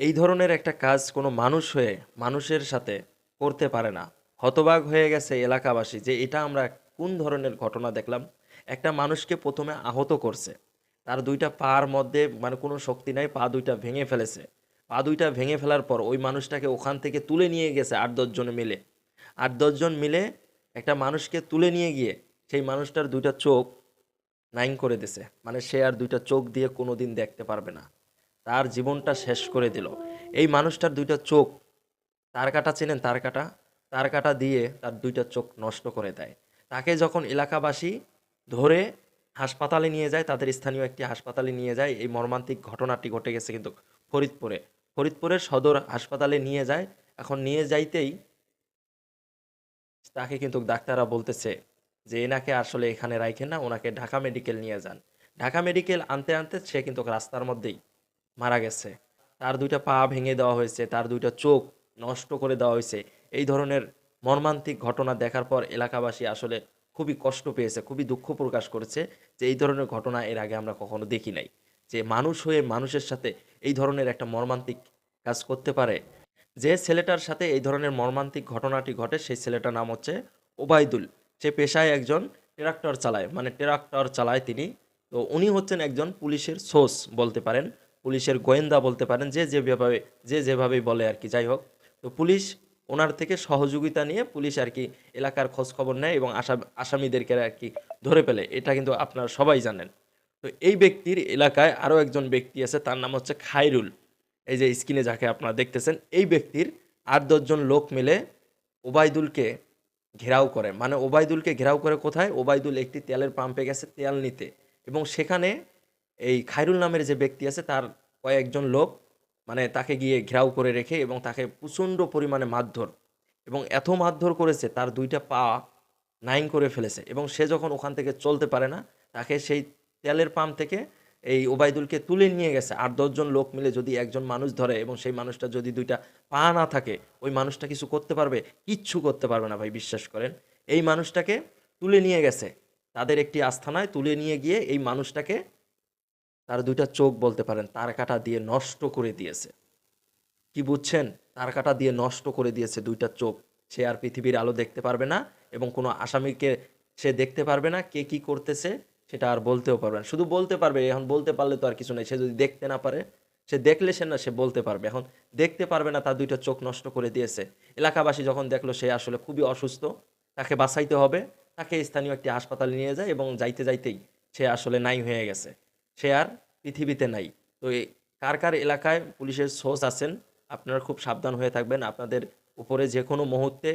এই ধরনের একটা কাজ কোনো মানুষ হয়ে মানুষের সাথে করতে পারে না। হতবাক হয়ে গেছে এলাকাবাসী যে এটা আমরা কোন ধরনের ঘটনা দেখলাম। একটা মানুষকে প্রথমে আহত করছে, তার দুইটা পার মধ্যে মানে কোনো শক্তি নাই, পা দুইটা ভেঙে ফেলেছে। পা দুইটা ভেঙে ফেলার পর ওই মানুষটাকে ওখান থেকে তুলে নিয়ে গেছে 8-10 জন মিলে। 8-10 জন মিলে একটা মানুষকে তুলে নিয়ে গিয়ে সেই মানুষটার দুইটা চোখ নাইন করে দিছে, মানে সে আর দুইটা চোখ দিয়ে কোনোদিন দেখতে পারবে না, তার জীবনটা শেষ করে দিল। এই মানুষটার দুইটা চোখ, তার কাটা চেনেন? তার কাটা, তার কাটা দিয়ে তার দুইটা চোখ নষ্ট করে দেয়। তাকে যখন এলাকাবাসী ধরে হাসপাতালে নিয়ে যায়, তাদের স্থানীয় একটি হাসপাতালে নিয়ে যায়, এই মর্মান্তিক ঘটনাটি ঘটে গেছে কিন্তু ফরিদপুরে। ফরিদপুরের সদর হাসপাতালে নিয়ে যায়। এখন নিয়ে যাইতেই তাকে কিন্তু ডাক্তাররা বলতেছে যে এনাকে আসলে এখানে রাখেন না, ওনাকে ঢাকা মেডিকেল নিয়ে যান। ঢাকা মেডিকেল আনতে আনতে সে কিন্তু রাস্তার মধ্যেই মারা গেছে। তার দুইটা পা ভেঙে দেওয়া হয়েছে, তার দুইটা চোখ নষ্ট করে দেওয়া হয়েছে। এই ধরনের মর্মান্তিক ঘটনা দেখার পর এলাকাবাসী আসলে খুবই কষ্ট পেয়েছে, খুবই দুঃখ প্রকাশ করেছে যে এই ধরনের ঘটনা এর আগে আমরা কখনো দেখি নাই, যে মানুষ হয়ে মানুষের সাথে এই ধরনের একটা মর্মান্তিক কাজ করতে পারে। যে ছেলেটার সাথে এই ধরনের মর্মান্তিক ঘটনাটি ঘটে সেই ছেলেটার নাম হচ্ছে ওবায়দুল। সে পেশায় একজন ট্রাক্টর চালায়, মানে ট্রাক্টর চালায় তিনি। তো উনি হচ্ছেন একজন পুলিশের সোর্স বলতে পারেন, পুলিশের গোয়েন্দা বলতে পারেন, যে যেভাবেই বলে আর কি। যাই হোক, তো পুলিশ ওনার থেকে সহযোগিতা নিয়ে পুলিশ আর কি এলাকার খোঁজ খবর নেয় এবং আসামিদেরকে আর কি ধরে ফেলে। এটা কিন্তু আপনারা সবাই জানেন। তো এই ব্যক্তির এলাকায় আরও একজন ব্যক্তি আছে, তার নাম হচ্ছে খায়রুল। এই যে স্ক্রিনে যাকে আপনারা দেখতেছেন, এই ব্যক্তির 8-10 জন লোক মিলে ওবায়দুলকে ঘেরাও করে। মানে ওবায়দুলকে ঘেরাও করে কোথায়? ওবায়দুল একটি তেলের পাম্পে গেছে তেল নিতে, এবং সেখানে এই খায়রুল নামের যে ব্যক্তি আছে তার কয়েকজন লোক মানে তাকে গিয়ে ঘেরাও করে রেখে এবং তাকে প্রচণ্ড পরিমাণে মারধর, এবং এত মারধর করেছে তার দুইটা পা নাইন করে ফেলেছে। এবং সে যখন ওখান থেকে চলতে পারে না, তাকে সেই তেলের পাম্প থেকে এই ওবায়দুলকে তুলে নিয়ে গেছে। 8-10 জন লোক মিলে যদি একজন মানুষ ধরে এবং সেই মানুষটা যদি দুইটা পা না থাকে, ওই মানুষটা কিছু করতে পারবে? কিচ্ছু করতে পারবে না ভাই, বিশ্বাস করেন। এই মানুষটাকে তুলে নিয়ে গেছে তাদের একটি আস্তানায়, তুলে নিয়ে গিয়ে এই মানুষটাকে তার দুইটা চোখ বলতে পারেন তার কাটা দিয়ে নষ্ট করে দিয়েছে। কি বুঝছেন? তার কাটা দিয়ে নষ্ট করে দিয়েছে দুইটা চোখ। সে আর পৃথিবীর আলো দেখতে পারবে না, এবং কোনো আসামিকে সে দেখতে পারবে না, কে কি করতেছে সেটা আর বলতেও পারবে না। শুধু বলতে পারবে, এখন বলতে পারলে তো আর কিছু নেই। সে যদি দেখতে না পারে, সে দেখলে সে না সে বলতে পারবে, এখন দেখতে পারবে না, তার দুইটা চোখ নষ্ট করে দিয়েছে। এলাকাবাসী যখন দেখলো সে আসলে খুবই অসুস্থ, তাকে বাঁচাইতে হবে, তাকে স্থানীয় একটি হাসপাতালে নিয়ে যায়, এবং যাইতে যাইতেই সে আসলে নাই হয়ে গেছে, সে আর পৃথিবীতে নাই। তো কার কার এলাকায় পুলিশের সোর্স আছেন, আপনারা খুব সাবধান হয়ে থাকবেন। আপনাদের উপরে যে কোনো মুহূর্তে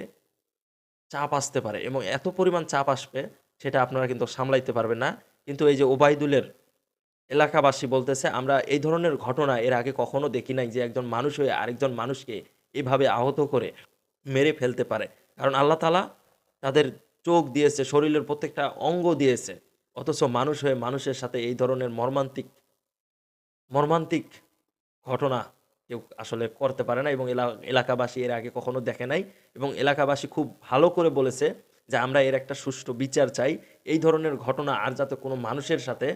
চাপ আসতে পারে, এবং এত পরিমাণ চাপ আসবে সেটা আপনারা কিন্তু সামলাইতে পারবেন না। কিন্তু এই যে ওবায়দুলের এলাকাবাসী বলতেছে আমরা এই ধরনের ঘটনা এর আগে কখনো দেখি নাই, যে একজন মানুষ হয়ে আরেকজন মানুষকে এভাবে আহত করে মেরে ফেলতে পারে। কারণ আল্লাহ তাআলা তাদের চোখ দিয়েছে, শরীরের প্রত্যেকটা অঙ্গ দিয়েছে, অথচ মানুষ হয়ে মানুষের সাথে এই ধরনের মর্মান্তিক মর্মান্তিক ঘটনা কেউ আসলে করতে পারে না, এবং এলাকাবাসী এর আগে কখনো দেখে নাই। এবং এলাকাবাসী খুব ভালো করে বলেছে যে আমরা এর একটা সুষ্ঠু বিচার চাই, এই ধরনের ঘটনা আর যাতে কোনো মানুষের সাথে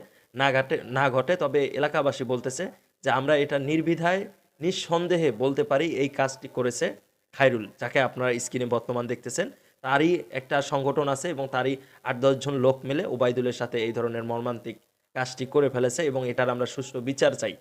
না ঘটে। তবে এলাকাবাসী বলতেছে যে আমরা এটা নির্দ্বিধায় নিঃসন্দেহে বলতে পারি এই কাজটি করেছে খায়রুল, যাকে আপনারা স্ক্রিনে বর্তমান দেখতেছেন। তারই একটা সংগঠন আছে, এবং তারই 8-10 জন লোক মিলে ওবায়দুলের সাথে এই ধরনের মর্মান্তিক কাজটি করে ফেলেছে, এবং এটার আমরা সুষ্ঠু বিচার চাই।